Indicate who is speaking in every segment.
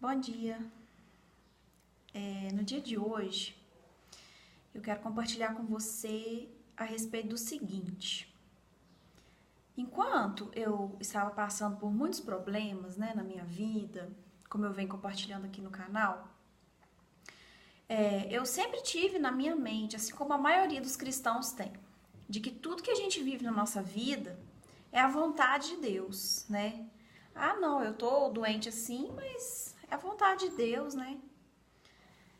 Speaker 1: Bom dia. No dia de hoje, eu quero compartilhar com você a respeito do seguinte. Enquanto eu estava passando por muitos problemas, na minha vida, como eu venho compartilhando aqui no canal, eu sempre tive na minha mente, assim como a maioria dos cristãos tem, de que tudo que a gente vive na nossa vida é a vontade de Deus, né? Ah, não, eu tô doente assim, mas é a vontade de Deus, né?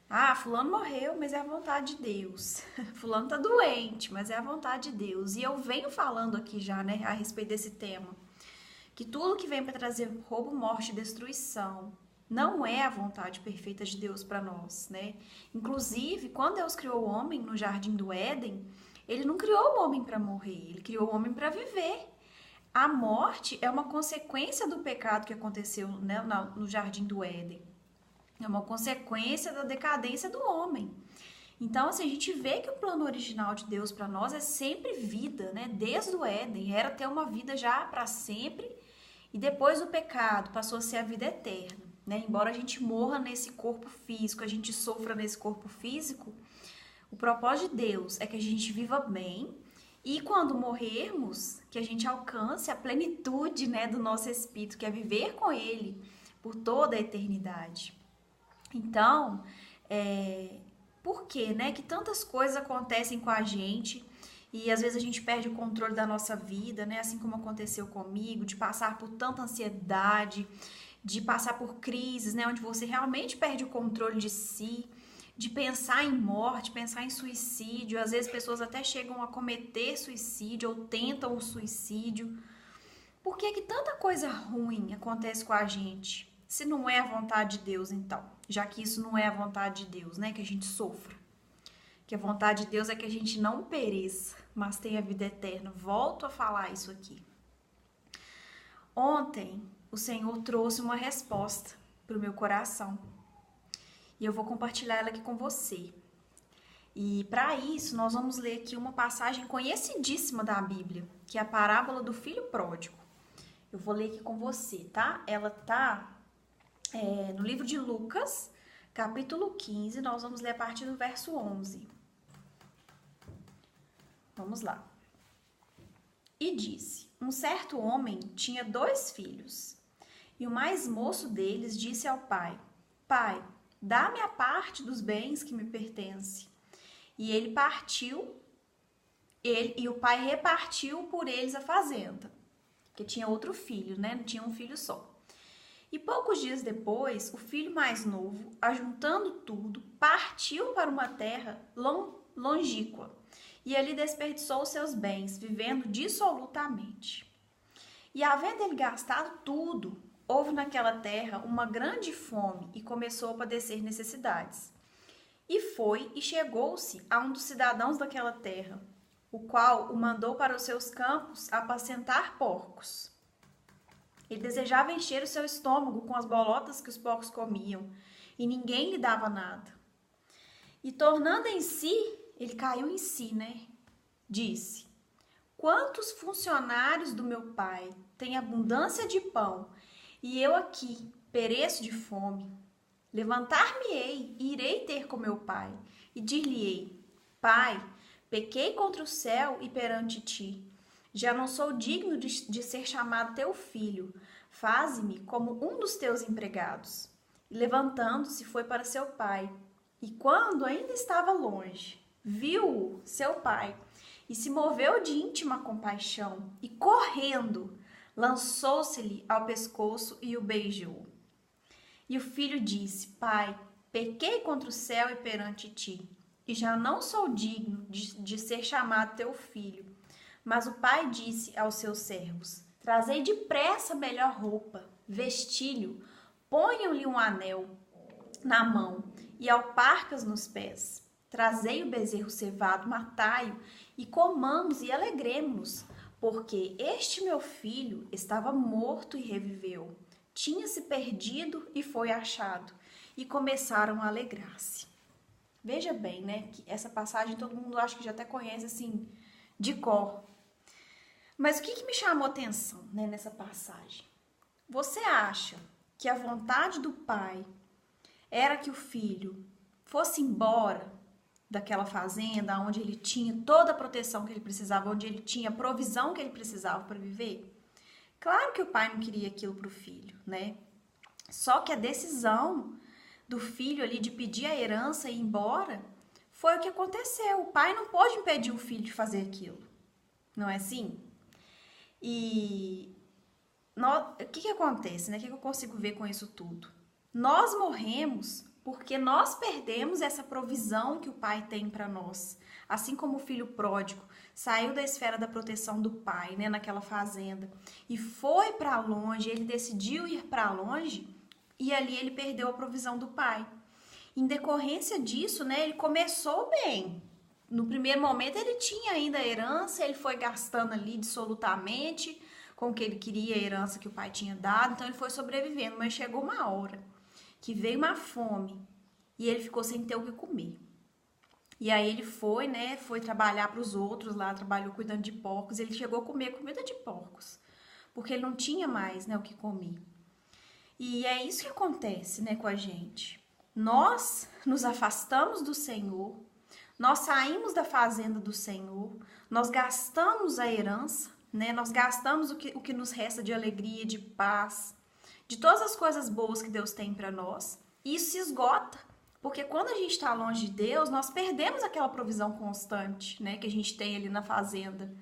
Speaker 1: Ah, fulano morreu, mas é a vontade de Deus. Fulano tá doente, mas é a vontade de Deus. E eu venho falando aqui já, a respeito desse tema, que tudo que vem para trazer roubo, morte e destruição não é a vontade perfeita de Deus para nós, né? Inclusive, quando Deus criou o homem no jardim do Éden, ele não criou o homem para morrer, ele criou o homem para viver. A morte é uma consequência do pecado que aconteceu, no jardim do Éden. É uma consequência da decadência do homem. Então, assim, a gente vê que o plano original de Deus para nós é sempre vida, né? Desde o Éden, era ter uma vida já para sempre, e depois do pecado passou a ser a vida eterna, né? Embora a gente morra nesse corpo físico, a gente sofra nesse corpo físico, o propósito de Deus é que a gente viva bem e quando morrermos, que a gente alcance a plenitude, do nosso espírito, que é viver com Ele por toda a eternidade. Então, por que, que tantas coisas acontecem com a gente e às vezes a gente perde o controle da nossa vida, assim como aconteceu comigo, de passar por tanta ansiedade, de passar por crises, onde você realmente perde o controle de si, de pensar em morte, pensar em suicídio, às vezes pessoas até chegam a cometer suicídio ou tentam o suicídio. Por que que tanta coisa ruim acontece com a gente? Se não é a vontade de Deus, então, já que isso não é a vontade de Deus, que a gente sofra. Que a vontade de Deus é que a gente não pereça, mas tenha a vida eterna. Volto a falar isso aqui. Ontem, o Senhor trouxe uma resposta para o meu coração. E eu vou compartilhar ela aqui com você. E para isso, nós vamos ler aqui uma passagem conhecidíssima da Bíblia, que é a parábola do filho pródigo. Eu vou ler aqui com você, tá? Ela tá no livro de Lucas, capítulo 15, nós vamos ler a partir do verso 11. Vamos lá. E disse: um certo homem tinha 2 filhos, e o mais moço deles disse ao pai: Pai, dá-me a parte dos bens que me pertence. E ele partiu, e o pai repartiu por eles a fazenda, porque tinha outro filho, não tinha um filho só. E poucos dias depois, o filho mais novo, ajuntando tudo, partiu para uma terra longínqua, e ali desperdiçou os seus bens, vivendo dissolutamente. E havendo ele gastado tudo, houve naquela terra uma grande fome e começou a padecer necessidades. E foi e chegou-se a um dos cidadãos daquela terra, o qual o mandou para os seus campos apacentar porcos. Ele desejava encher o seu estômago com as bolotas que os porcos comiam, e ninguém lhe dava nada. E tornando em si, ele caiu em si, Disse: quantos funcionários do meu pai têm abundância de pão, e eu aqui pereço de fome? Levantar-me-ei e irei ter com meu pai, e dir-lhe-ei: Pai, pequei contra o céu e perante ti. Já não sou digno de ser chamado teu filho. Faze-me como um dos teus empregados. E levantando-se, foi para seu pai. E quando ainda estava longe, viu-o seu pai, e se moveu de íntima compaixão, e correndo, lançou-se-lhe ao pescoço e o beijou. E o filho disse: Pai, pequei contra o céu e perante ti, e já não sou digno de ser chamado teu filho. Mas o pai disse aos seus servos: Trazei depressa a melhor roupa, vestilho, ponham-lhe um anel na mão e alparcas nos pés. Trazei o bezerro cevado, matai-o, e comamos e alegremo-nos, porque este meu filho estava morto e reviveu. Tinha se perdido e foi achado, e começaram a alegrar-se. Veja bem, que essa passagem todo mundo acha que já até conhece, assim, de cor. Mas o que me chamou a atenção, nessa passagem? Você acha que a vontade do pai era que o filho fosse embora daquela fazenda, onde ele tinha toda a proteção que ele precisava, onde ele tinha a provisão que ele precisava para viver? Claro que o pai não queria aquilo para o filho, né? Só que a decisão do filho ali de pedir a herança e ir embora foi o que aconteceu. O pai não pode impedir o filho de fazer aquilo, não é assim? E o que acontece, né? O que eu consigo ver com isso tudo? Nós morremos porque nós perdemos essa provisão que o pai tem para nós. Assim como o filho pródigo saiu da esfera da proteção do pai, né, naquela fazenda, e foi para longe, ele decidiu ir para longe, e ali ele perdeu a provisão do pai. Em decorrência disso, né, ele começou bem. No primeiro momento ele tinha ainda a herança, ele foi gastando ali dissolutamente com o que ele queria, a herança que o pai tinha dado, então ele foi sobrevivendo, mas chegou uma hora que veio uma fome e ele ficou sem ter o que comer. E aí ele foi, né, foi trabalhar para os outros lá, trabalhou cuidando de porcos, ele chegou a comer comida de porcos, porque ele não tinha mais, né, o que comer. E é isso que acontece, né, com a gente. Nós nos afastamos do Senhor, nós saímos da fazenda do Senhor, nós gastamos a herança, né, nós gastamos o que nos resta de alegria, de paz, de todas as coisas boas que Deus tem para nós, e isso se esgota, porque quando a gente está longe de Deus, nós perdemos aquela provisão constante, né, que a gente tem ali na fazenda.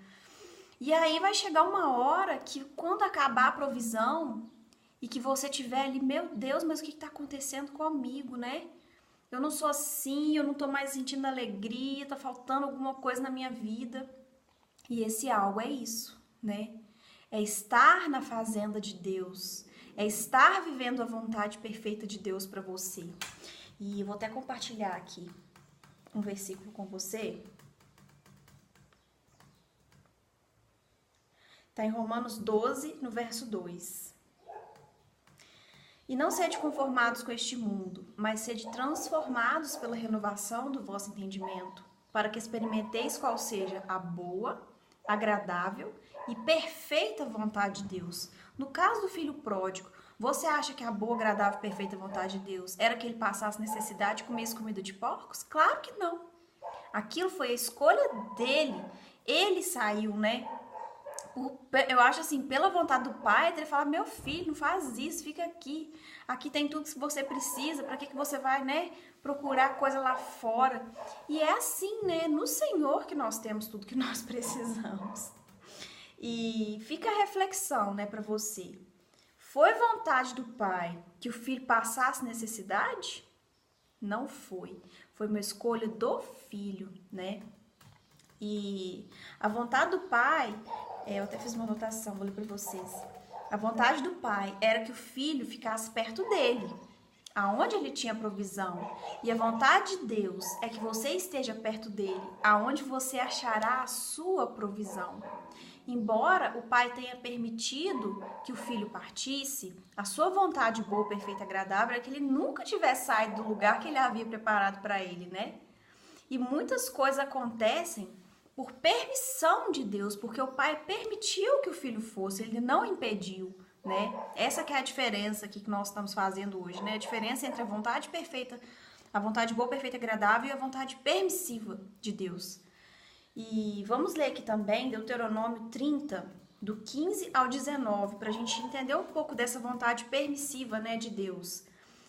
Speaker 1: E aí vai chegar uma hora que quando acabar a provisão e que você tiver ali, meu Deus, mas o que está acontecendo comigo, né? Eu não sou assim, eu não estou mais sentindo alegria, está faltando alguma coisa na minha vida. E esse algo é isso, né? É estar na fazenda de Deus, é estar vivendo a vontade perfeita de Deus para você. E eu vou até compartilhar aqui um versículo com você. Está em Romanos 12, no verso 2. E não sede conformados com este mundo, mas sede transformados pela renovação do vosso entendimento, para que experimenteis qual seja a boa, agradável e perfeita vontade de Deus. No caso do filho pródigo, você acha que a boa, agradável e perfeita vontade de Deus era que ele passasse necessidade e comesse comida de porcos? Claro que não. Aquilo foi a escolha dele. Ele saiu, né? Eu acho assim, pela vontade do pai, ele fala, meu filho, não faz isso, fica aqui. Aqui tem tudo que você precisa, para que você vai, né, procurar coisa lá fora? E é assim, né, no Senhor que nós temos tudo que nós precisamos. E fica a reflexão, né, para você. Foi vontade do pai que o filho passasse necessidade? Não foi. Foi uma escolha do filho, né? E a vontade do pai, eu até fiz uma anotação, vou ler para vocês. A vontade do pai era que o filho ficasse perto dele, aonde ele tinha provisão. E a vontade de Deus é que você esteja perto dele, aonde você achará a sua provisão. Embora o pai tenha permitido que o filho partisse, a sua vontade boa, perfeita e agradável é que ele nunca tivesse saído do lugar que ele havia preparado para ele, né? E muitas coisas acontecem por permissão de Deus, porque o pai permitiu que o filho fosse, ele não impediu, né? Essa que é a diferença aqui que nós estamos fazendo hoje, né? A diferença entre a vontade perfeita, a vontade boa, perfeita e agradável e a vontade permissiva de Deus. E vamos ler aqui também Deuteronômio 30, do 15 ao 19, para a gente entender um pouco dessa vontade permissiva, né, de Deus,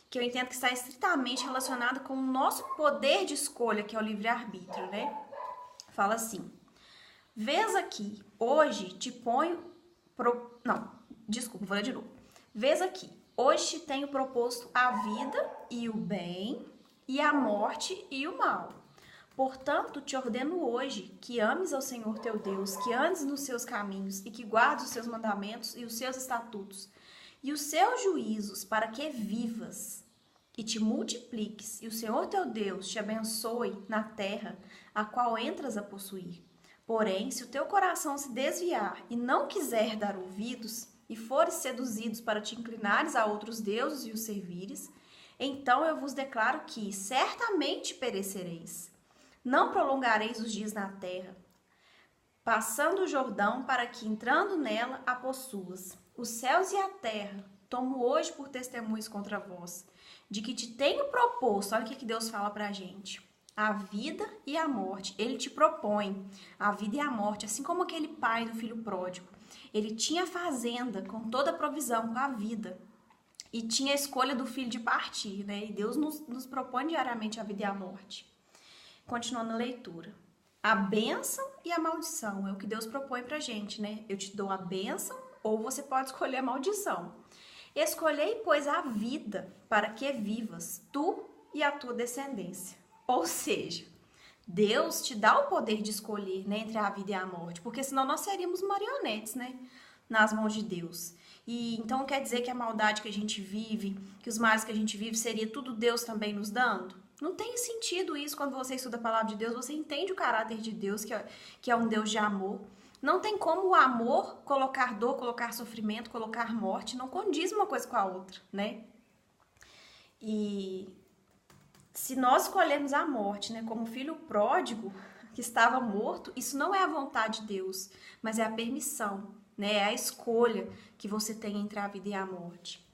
Speaker 1: que eu entendo que está estritamente relacionada com o nosso poder de escolha, que é o livre-arbítrio, né? Fala assim, vês aqui, hoje te ponho... vou ler de novo. Vês aqui, hoje te tenho proposto a vida e o bem, e a morte e o mal. Portanto, te ordeno hoje que ames ao Senhor teu Deus, que andes nos seus caminhos e que guardes os seus mandamentos e os seus estatutos e os seus juízos, para que vivas e te multipliques, e o Senhor teu Deus te abençoe na terra a qual entras a possuir. Porém, se o teu coração se desviar e não quiser dar ouvidos, e fores seduzidos para te inclinares a outros deuses e os servires, então eu vos declaro que certamente perecereis. Não prolongareis os dias na terra, passando o Jordão para que, entrando nela, a possuas. Os céus e a terra tomo hoje por testemunhas contra vós, de que te tenho proposto, olha o que Deus fala pra gente, a vida e a morte. Ele te propõe a vida e a morte, assim como aquele pai do filho pródigo. Ele tinha a fazenda com toda a provisão, com a vida, e tinha a escolha do filho de partir, né? E Deus nos propõe diariamente a vida e a morte. Continuando a leitura. A bênção e a maldição é o que Deus propõe pra gente, né? Eu te dou a bênção ou você pode escolher a maldição. Escolhei, pois, a vida para que vivas, tu e a tua descendência. Ou seja, Deus te dá o poder de escolher, né, entre a vida e a morte, porque senão nós seríamos marionetes, né, nas mãos de Deus. E então quer dizer que a maldade que a gente vive, que os males que a gente vive, seria tudo Deus também nos dando? Não tem sentido isso. Quando você estuda a palavra de Deus, você entende o caráter de Deus, que é um Deus de amor. Não tem como o amor colocar dor, colocar sofrimento, colocar morte. Não condiz uma coisa com a outra, né? E se nós escolhermos a morte, né, como filho pródigo que estava morto, isso não é a vontade de Deus, mas é a permissão, né? É a escolha que você tem entre a vida e a morte.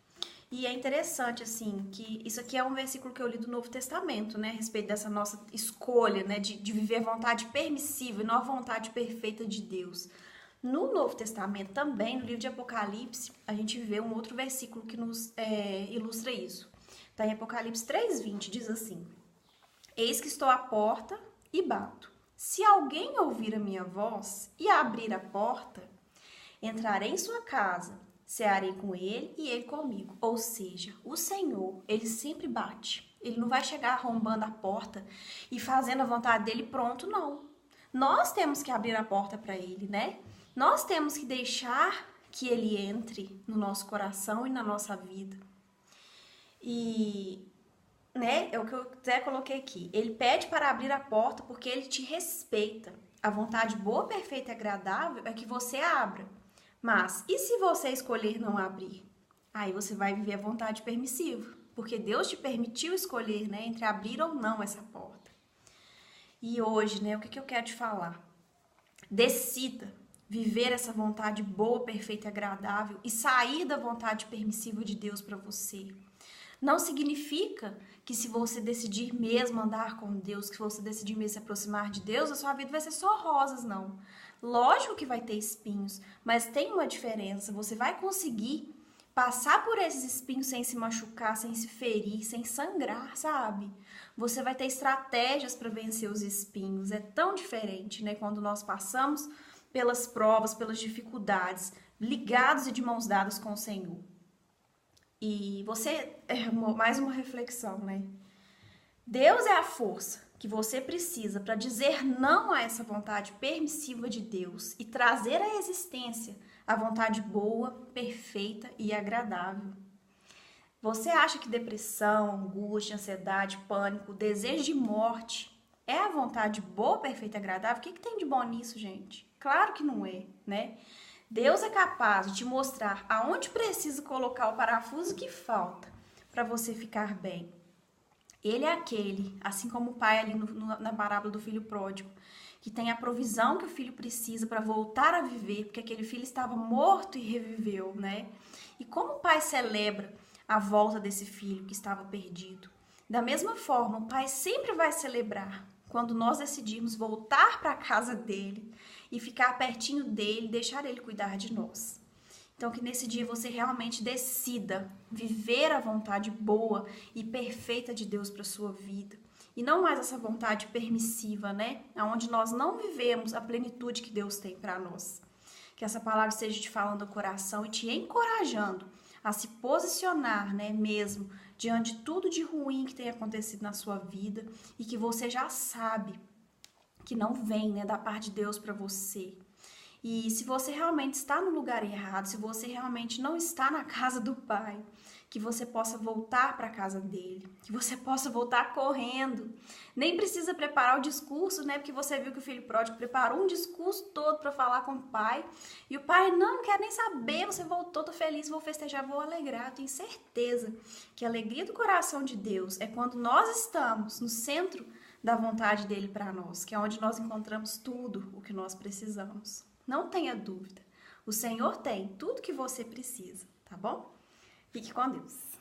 Speaker 1: E é interessante, assim, que isso aqui é um versículo que eu li do Novo Testamento, né? A respeito dessa nossa escolha, né? De viver a vontade permissiva e não a vontade perfeita de Deus. No Novo Testamento também, no livro de Apocalipse, a gente vê um outro versículo que nos ilustra isso. Está em Apocalipse 3:20, diz assim: Eis que estou à porta e bato. Se alguém ouvir a minha voz e abrir a porta, entrarei em sua casa, cearei com ele e ele comigo. Ou seja, o Senhor, ele sempre bate. Ele não vai chegar arrombando a porta e fazendo a vontade dele pronto, não. Nós temos que abrir a porta para ele, né? Nós temos que deixar que ele entre no nosso coração e na nossa vida. E, né, é o que eu até coloquei aqui. Ele pede para abrir a porta porque ele te respeita. A vontade boa, perfeita e agradável é que você abra. Mas, e se você escolher não abrir? Aí você vai viver a vontade permissiva, porque Deus te permitiu escolher, né, entre abrir ou não essa porta. E hoje, né, o que eu quero te falar? Decida viver essa vontade boa, perfeita e agradável e sair da vontade permissiva de Deus para você. Não significa que se você decidir mesmo andar com Deus, que você decidir mesmo se aproximar de Deus, a sua vida vai ser só rosas, não. Lógico que vai ter espinhos, mas tem uma diferença. Você vai conseguir passar por esses espinhos sem se machucar, sem se ferir, sem sangrar, sabe? Você vai ter estratégias para vencer os espinhos. É tão diferente, né? Quando nós passamos pelas provas, pelas dificuldades, ligados e de mãos dadas com o Senhor. E você, mais uma reflexão, né? Deus é a força que você precisa para dizer não a essa vontade permissiva de Deus e trazer à existência a vontade boa, perfeita e agradável. Você acha que depressão, angústia, ansiedade, pânico, desejo de morte é a vontade boa, perfeita e agradável? O que tem de bom nisso, gente? Claro que não é, né? Deus é capaz de te mostrar aonde precisa colocar o parafuso que falta para você ficar bem. Ele é aquele, assim como o pai ali na parábola do filho pródigo, que tem a provisão que o filho precisa para voltar a viver, porque aquele filho estava morto e reviveu, né? E como o pai celebra a volta desse filho que estava perdido? Da mesma forma, o pai sempre vai celebrar quando nós decidimos voltar para a casa dele e ficar pertinho dele, deixar ele cuidar de nós. Então, que nesse dia você realmente decida viver a vontade boa e perfeita de Deus para sua vida. E não mais essa vontade permissiva, né? Onde nós não vivemos a plenitude que Deus tem para nós. Que essa palavra esteja te falando ao coração e te encorajando a se posicionar, né, mesmo, diante de tudo de ruim que tem acontecido na sua vida e que você já sabe que não vem, né, da parte de Deus para você. E se você realmente está no lugar errado, se você realmente não está na casa do Pai, que você possa voltar para a casa dele, que você possa voltar correndo. Nem precisa preparar o discurso, né? Porque você viu que o filho pródigo preparou um discurso todo para falar com o pai. E o pai, não quer nem saber, você voltou, tô feliz, vou festejar, vou alegrar. Tenho certeza que a alegria do coração de Deus é quando nós estamos no centro da vontade dele para nós, que é onde nós encontramos tudo o que nós precisamos. Não tenha dúvida. O Senhor tem tudo que você precisa, tá bom? Fique com Deus.